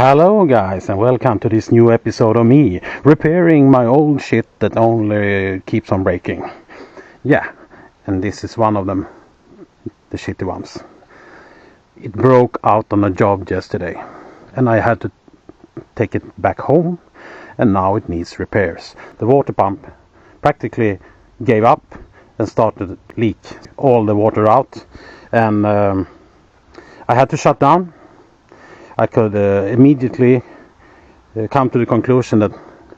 Hello guys, and welcome to this new episode of me repairing my old shit that only keeps on breaking. Yeah, and this is one of them, the shitty ones. It broke out on a job yesterday and I had to take it back home, and now it needs repairs. The water pump practically gave up and started to leak all the water out, and I had to shut down. I could immediately come to the conclusion that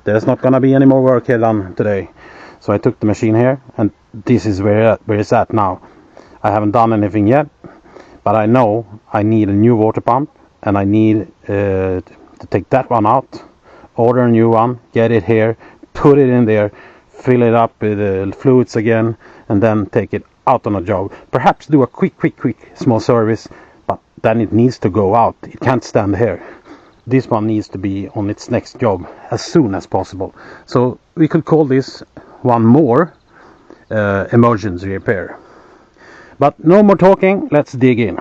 there's not going to be any more work here done today. So I took the machine here, and this is where it's at now. I haven't done anything yet, but I know I need a new water pump, and I need to take that one out, order a new one, get it here, put it in there, fill it up with fluids again, and then take it out on a job. Perhaps do a quick small service, but then it needs to go out. It can't stand here. This one needs to be on its next job as soon as possible. So we could call this one more emergency repair. But no more talking, let's dig in.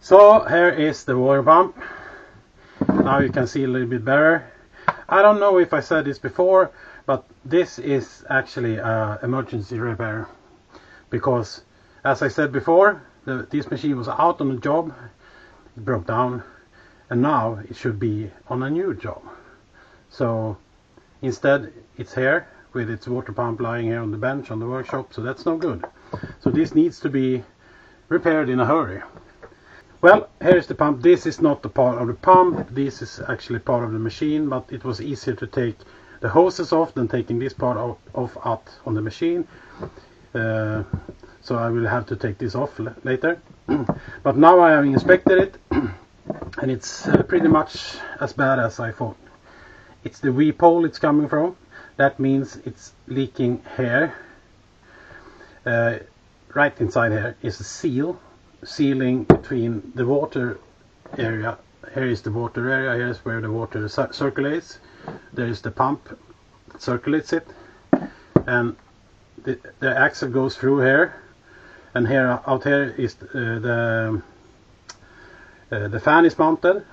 So here is the water pump. Now you can see a little bit better. I don't know if I said this before, but this is actually an emergency repair, because as I said before, this machine was out on a job, it broke down, and now it should be on a new job. So instead it's here with its water pump lying here on the bench on the workshop, so that's no good. So this needs to be repaired in a hurry. Well, here's the pump. This is not the part of the pump, this is actually part of the machine, but it was easier to take the hoses off than taking this part off out on the machine. So I will have to take this off later. But now I have inspected it, and it's pretty much as bad as I thought. It's the weep hole it's coming from. That means it's leaking here. Right inside here is a sealing between the water area. Here is the water area, here is where the water circulates. There is the pump that circulates it, and the axle goes through here, and here out here is the fan is mounted,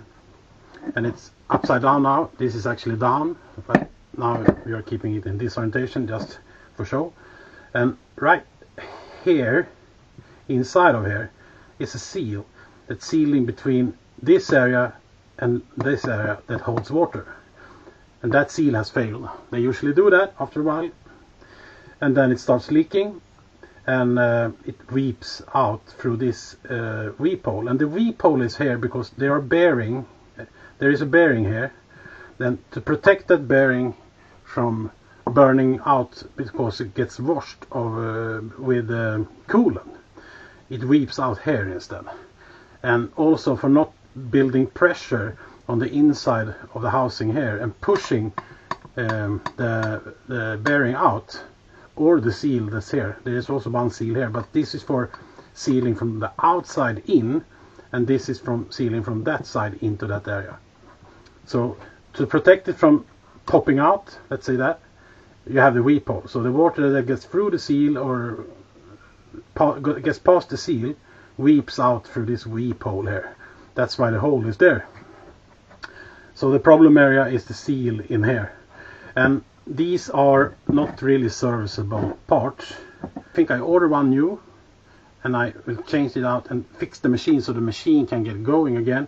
and it's upside down now. This is actually down, but now we are keeping it in this orientation just for show. And right here, inside of here, is a seal that's sealing between this area and this area that holds water, and that seal has failed. They usually do that after a while, and then it starts leaking, and it weeps out through this weep hole. And the weep hole is here because they are bearing. There is a bearing here. Then to protect that bearing from burning out because it gets washed with coolant, it weeps out here instead. And also for not building pressure on the inside of the housing here and pushing the bearing out, or the seal that's here. There is also one seal here, but this is for sealing from the outside in, and this is from sealing from that side into that area. So to protect it from popping out, let's say that, you have the weep hole. So the water that gets through the seal or gets past the seal weeps out through this weep hole here. That's why the hole is there. So the problem area is the seal in here, and these are not really serviceable parts. I think I order one new, and I will change it out and fix the machine so the machine can get going again.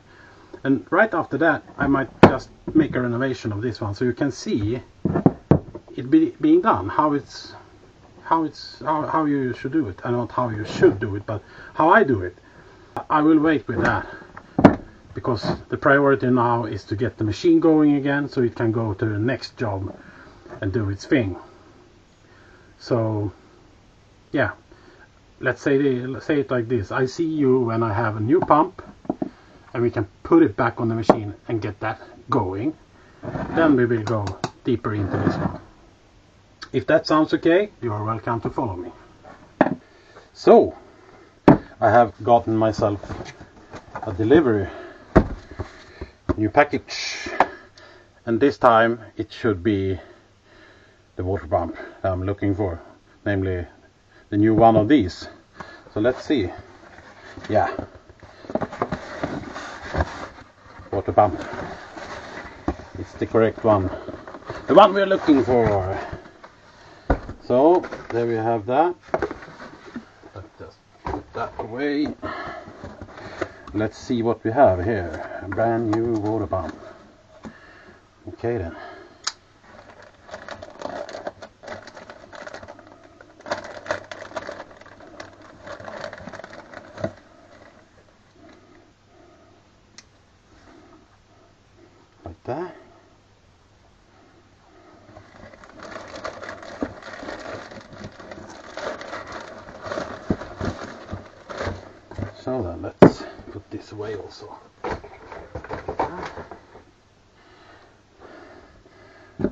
And right after that I might just make a renovation of this one, so you can see it being done, how you should do it, and not how you should do it, but how I do it. I will wait with that, because the priority now is to get the machine going again so it can go to the next job and do its thing. So yeah, let's say it like this: I see you when I have a new pump and we can put it back on the machine and get that going. Then we will go deeper into this one. If that sounds okay, you are welcome to follow me. So I have gotten myself a delivery, new package, and this time it should be the water pump that I'm looking for, namely the new one of these. So let's see. Yeah, water pump, it's the correct one, the one we're looking for. So there we have that. Let's just put that away. Let's see what we have here. A brand new water pump. Okay then. Like that. So then let's put this away also.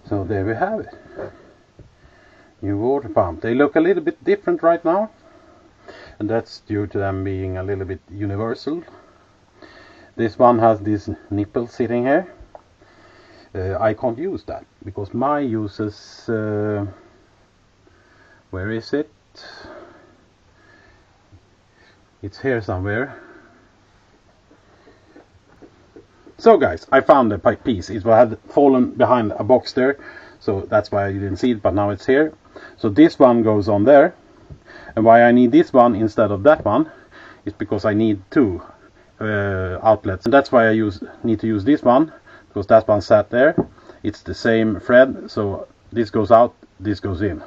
So there we have it. New water pump. They look a little bit different right now, and that's due to them being a little bit universal. This one has this nipple sitting here. I can't use that because my uses, where is it? It's here somewhere. So guys, I found the pipe piece. It had fallen behind a box there, so that's why you didn't see it, but now it's here. So this one goes on there, and why I need this one instead of that one is because I need two outlets, and that's why I need to use this one, because that one sat there. It's the same thread, so this goes out, this goes in.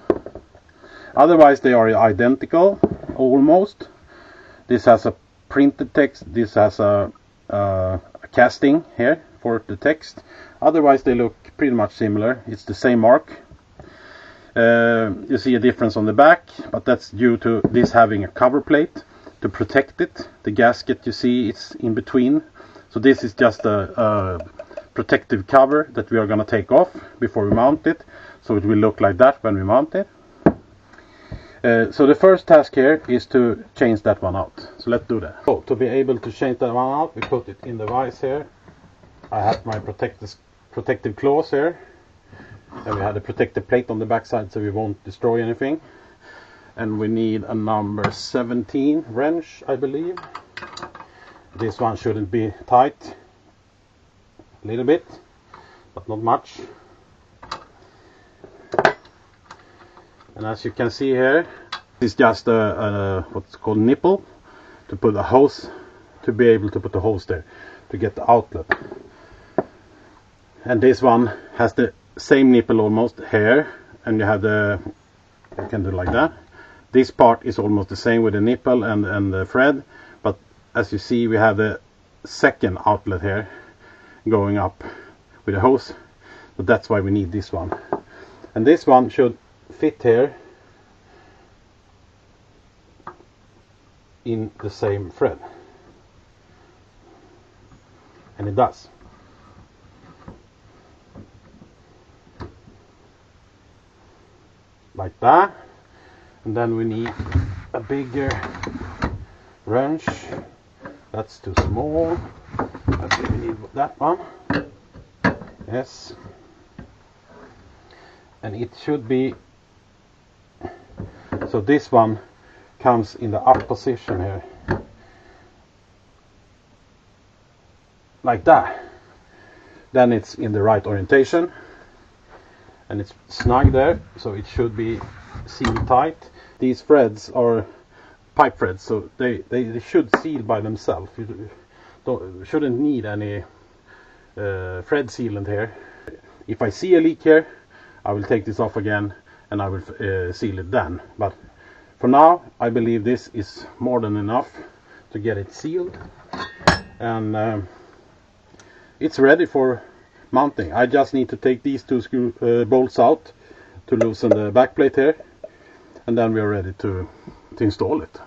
Otherwise they are identical almost. This has a printed text, this has a casting here for the text. Otherwise they look pretty much similar. It's the same mark. You see a difference on the back, but that's due to this having a cover plate to protect it. The gasket, you see, it's in between. So this is just a protective cover that we are going to take off before we mount it. So it will look like that when we mount it. So the first task here is to change that one out. So let's do that. So to be able to change that one out, we put it in the vise here. I have my protective claws here. And we had a protective plate on the back side so we won't destroy anything. And we need a number 17 wrench, I believe. This one shouldn't be tight. A little bit, but not much. And as you can see here, it's just a what's called nipple to put a hose, to be able to put the hose there to get the outlet. And this one has the same nipple almost here, and you have you can do like that. This part is almost the same with the nipple and the thread, but as you see we have the second outlet here going up with a hose, so that's why we need this one. And this one should fit here in the same thread, and it does. Like that. And then we need a bigger wrench. That's too small. I think we need that one. Yes. And it should be, so this one comes in the up position here. Like that. Then it's in the right orientation. And it's snug there, so it should be sealed tight. These threads are pipe threads, so they should seal by themselves. You shouldn't need any thread sealant here. If I see a leak here, I will take this off again and I will seal it then. But for now, I believe this is more than enough to get it sealed. And it's ready for mounting. I just need to take these two bolts out to loosen the back plate here, and then we are ready to install it.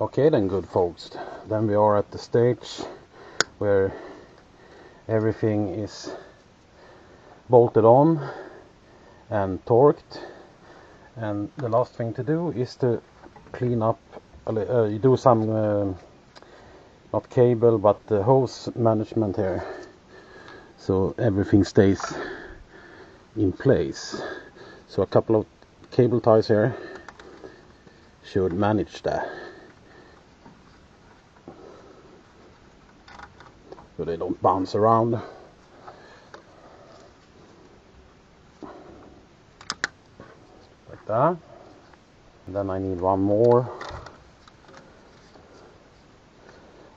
Okay then, good folks, then we are at the stage where everything is bolted on and torqued, and the last thing to do is to clean up, you do some not cable but hose management here, so everything stays in place. So a couple of cable ties here should manage that, so they don't bounce around. Like that. And then I need one more.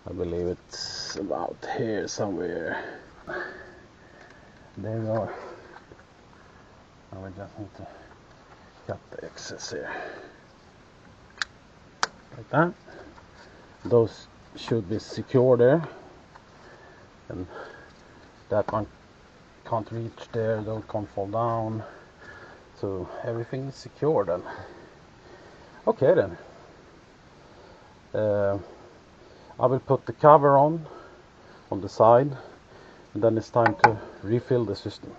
I believe it's about here somewhere. There we are. Now we just need to cut the excess here. Like that. Those should be secure there. And that one can't reach there, those can't fall down. So everything is secure then. Okay then. I will put the cover on the side, and then it's time to refill the system.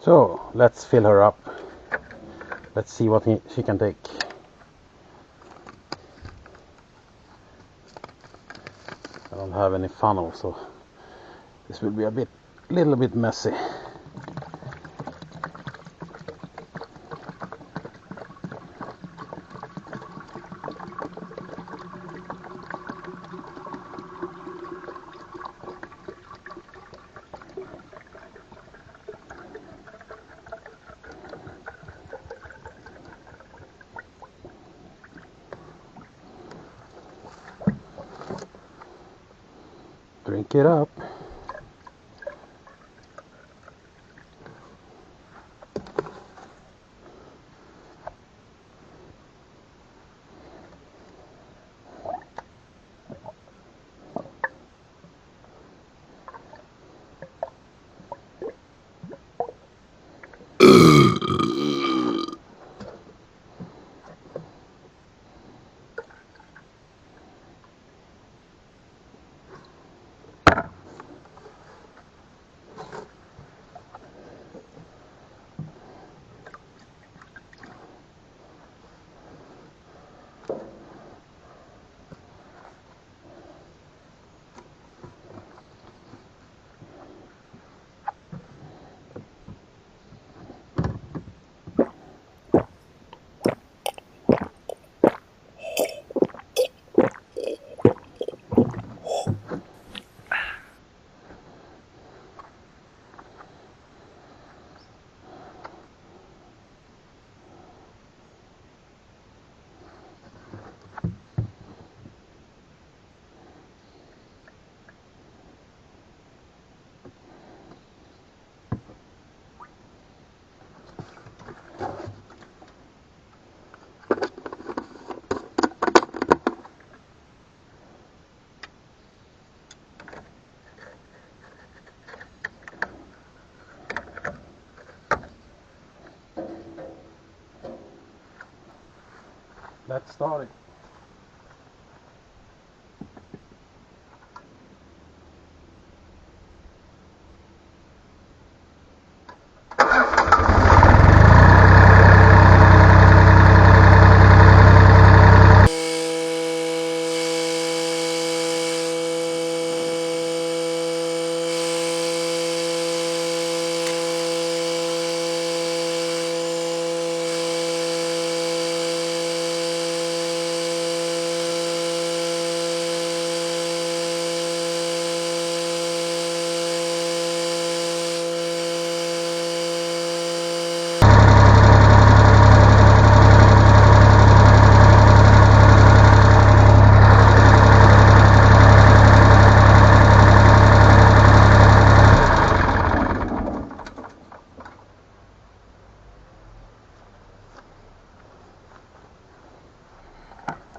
So let's fill her up. Let's see what she can take. I don't have any funnel, so this will be a little bit messy. Drink it up. Let's start it.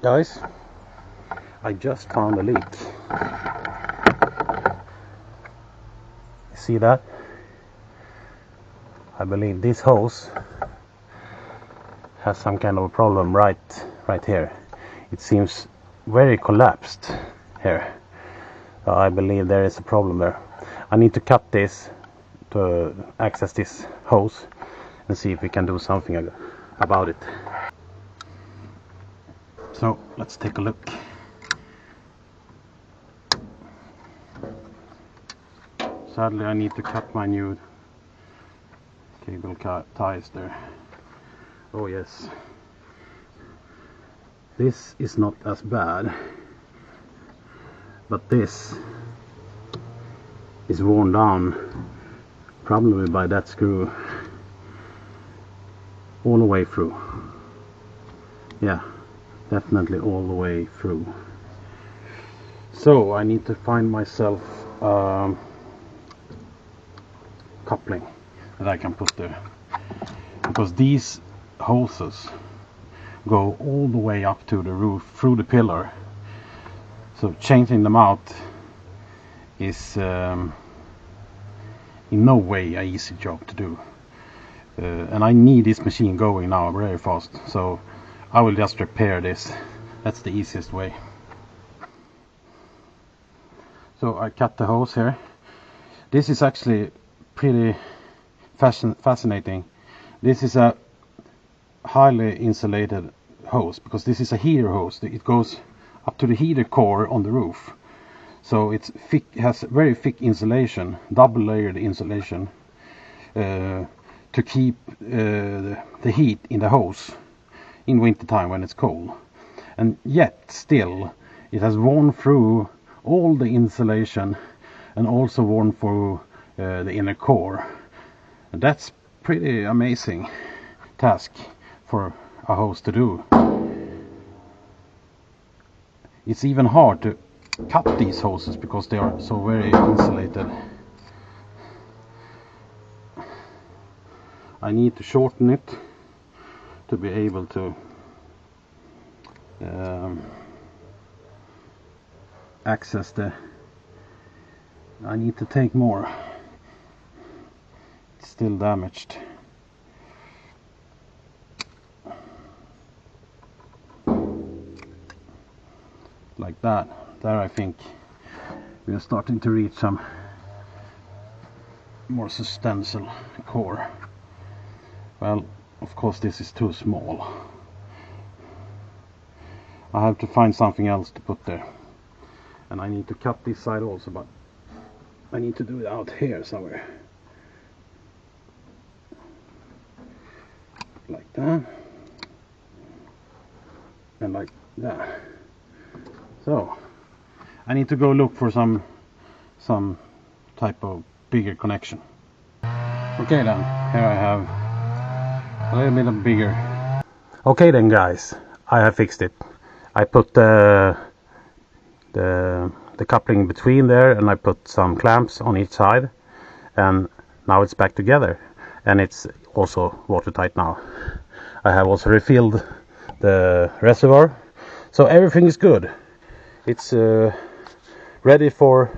Guys, I just found a leak. See that? I believe this hose has some kind of a problem right here. It seems very collapsed here. I believe there is a problem there. I need to cut this to access this hose and see if we can do something about it. So let's take a look. Sadly, I need to cut my new cable ties there. Oh yes, this is not as bad, but this is worn down probably by that screw all the way through. Yeah, definitely all the way through. So I need to find myself coupling that I can put there, because these hoses go all the way up to the roof through the pillar, so changing them out is in no way an easy job to do, and I need this machine going now very fast, so I will just repair this. That's the easiest way. So I cut the hose here. This is actually pretty fascinating. This is a highly insulated hose, because this is a heater hose. It goes up to the heater core on the roof, so it's thick, has very thick insulation, double layered insulation, to keep the heat in the hose in winter time when it's cold. And yet still it has worn through all the insulation and also worn through the inner core. And that's pretty amazing task for a hose to do. It's even hard to cut these hoses because they are so very insulated. I need to shorten it to be able to access the... I need to take more. It's still damaged. Like that. There I think we are starting to reach some more substantial core. Well, of course this is too small. I have to find something else to put there. And I need to cut this side also, but I need to do it out here somewhere. Like that. And like that. So I need to go look for some type of bigger connection. Okay then, here I have a little bit of bigger. Okay then guys, I have fixed it. I put the coupling between there, and I put some clamps on each side, and now it's back together, and it's also watertight now. I have also refilled the reservoir, so everything is good. It's ready for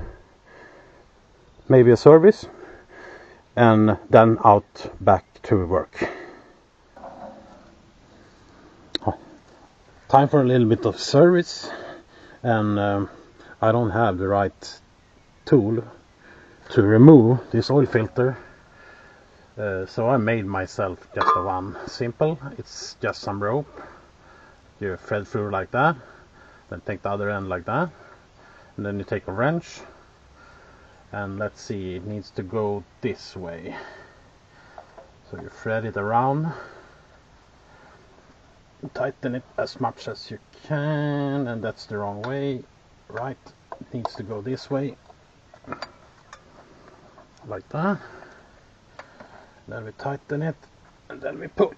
maybe a service, and then out back to work. Time for a little bit of service, and I don't have the right tool to remove this oil filter, so I made myself just a one. Simple. It's just some rope. You thread through like that, then take the other end like that, and then you take a wrench, and let's see, it needs to go this way, so you thread it around, tighten it as much as you can, and that's the wrong way, right? It needs to go this way, like that. Then we tighten it, and then we pull.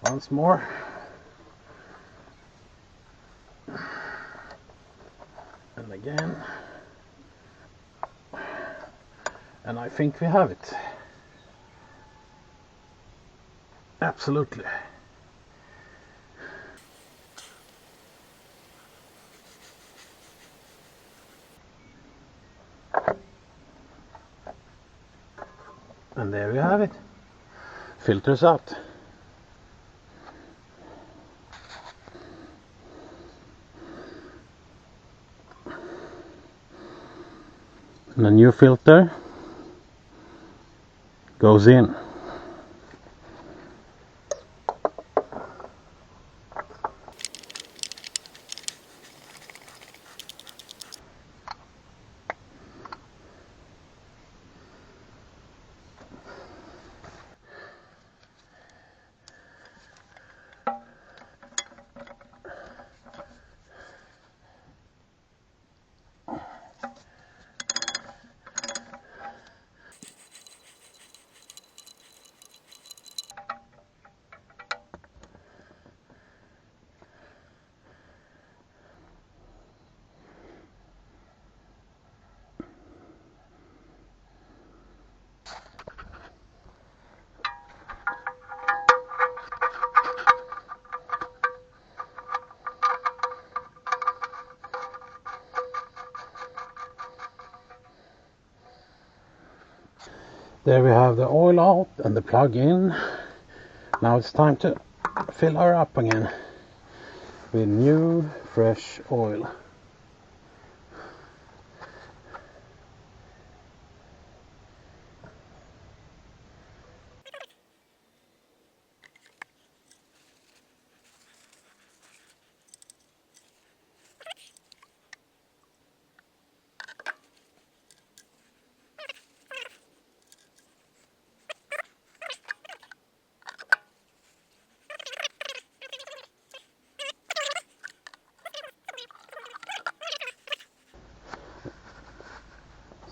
Once more. And again. And I think we have it. Absolutely. And there we have it. Filters out. And a new filter goes in. There we have the oil out and the plug in. Now it's time to fill her up again with new fresh oil.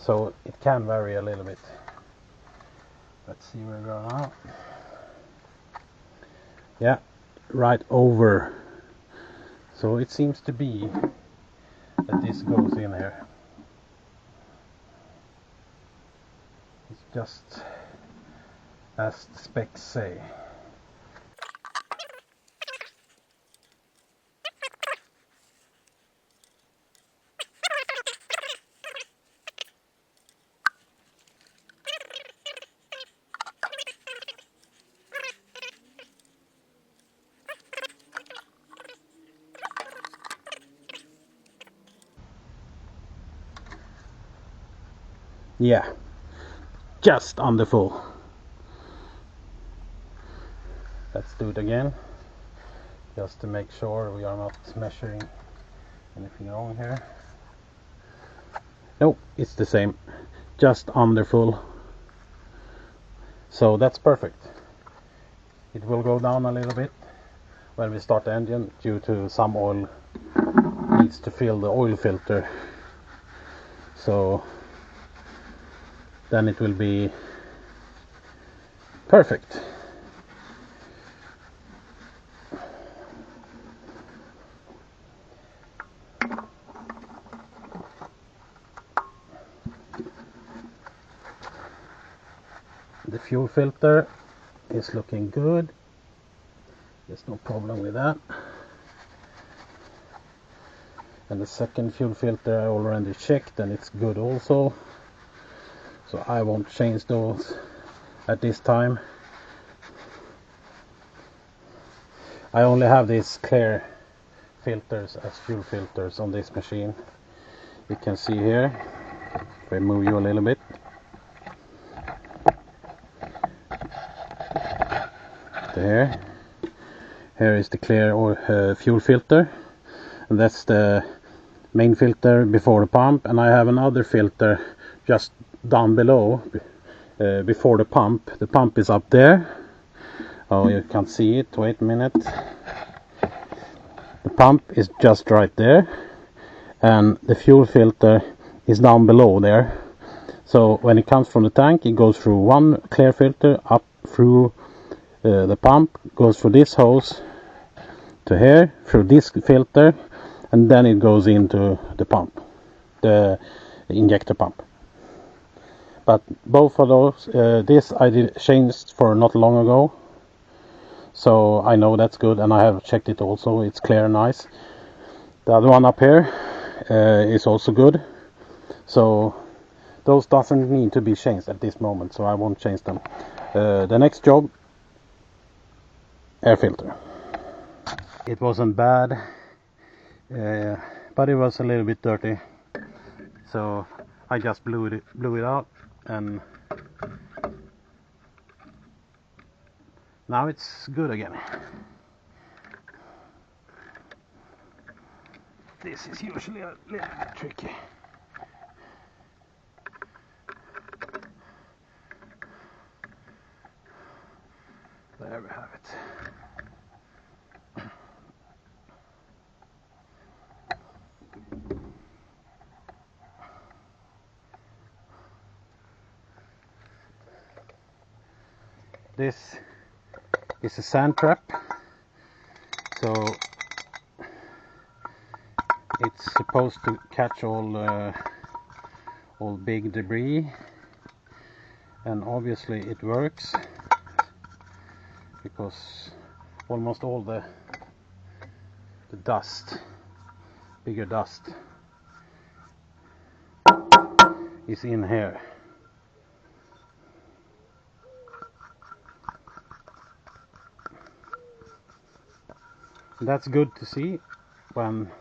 So it can vary a little bit. Let's see where we are now. Yeah, right over So it seems to be that this goes in here. It's just as the specs say. Yeah, just under full. Let's do it again, just to make sure we are not measuring anything wrong here. No, it's the same, just under full. So that's perfect. It will go down a little bit when we start the engine due to some oil needs to fill the oil filter. So then it will be perfect. The fuel filter is looking good. There's no problem with that. And the second fuel filter I already checked and it's good also. So I won't change those at this time. I only have these clear filters as fuel filters on this machine. You can see here, if I move you a little bit. There. Here is the clear or fuel filter, and that's the main filter before the pump, and I have another filter just down below before the pump. The pump is up there. Oh, you can't see it. Wait a minute. The pump is just right there, and the fuel filter is down below there. So when it comes from the tank, it goes through one clear filter up through the pump, goes through this hose to here, through this filter, and then it goes into the pump, the injector pump. But both of those, this I did changed for not long ago, so I know that's good, and I have checked it also. It's clear and nice. The other one up here is also good, so those doesn't need to be changed at this moment, so I won't change them. The next job, air filter. It wasn't bad, but it was a little bit dirty, so I just blew it out, and now it's good again. This is usually a little bit tricky. There we have it. This is a sand trap, so it's supposed to catch all big debris, and obviously it works because almost all the dust, bigger dust, is in here. That's good to see when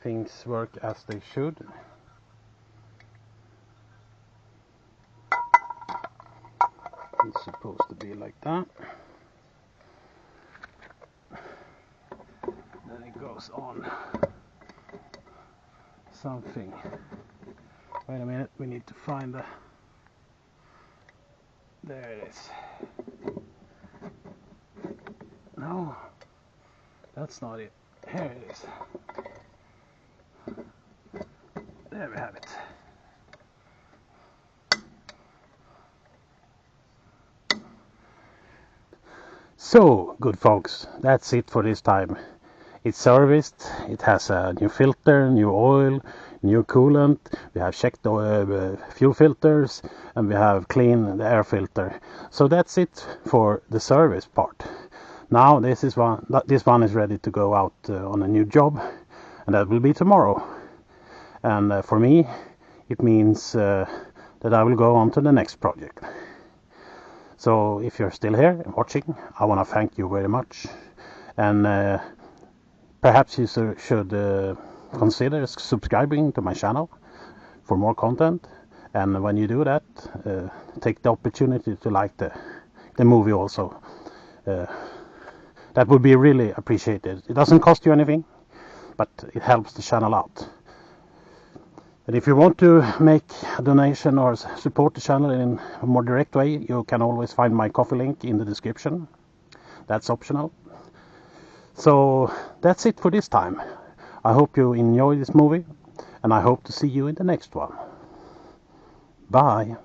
things work as they should. It's supposed to be like that. Then it goes on something. Wait a minute, we need to find the... There it is. No, that's not it. Here it is. There we have it. So, good folks, that's it for this time. It's serviced. It has a new filter, new oil, new coolant. We have checked the fuel filters, and we have cleaned the air filter. So that's it for the service part. Now this one is ready to go out on a new job, and that will be tomorrow. And for me, it means that I will go on to the next project. So if you're still here watching, I want to thank you very much. And perhaps you should consider subscribing to my channel for more content. And when you do that, take the opportunity to like the movie also. That would be really appreciated. It doesn't cost you anything, but it helps the channel out. And if you want to make a donation or support the channel in a more direct way, you can always find my coffee link in the description. That's optional. So that's it for this time. I hope you enjoy this movie, and I hope to see you in the next one. Bye.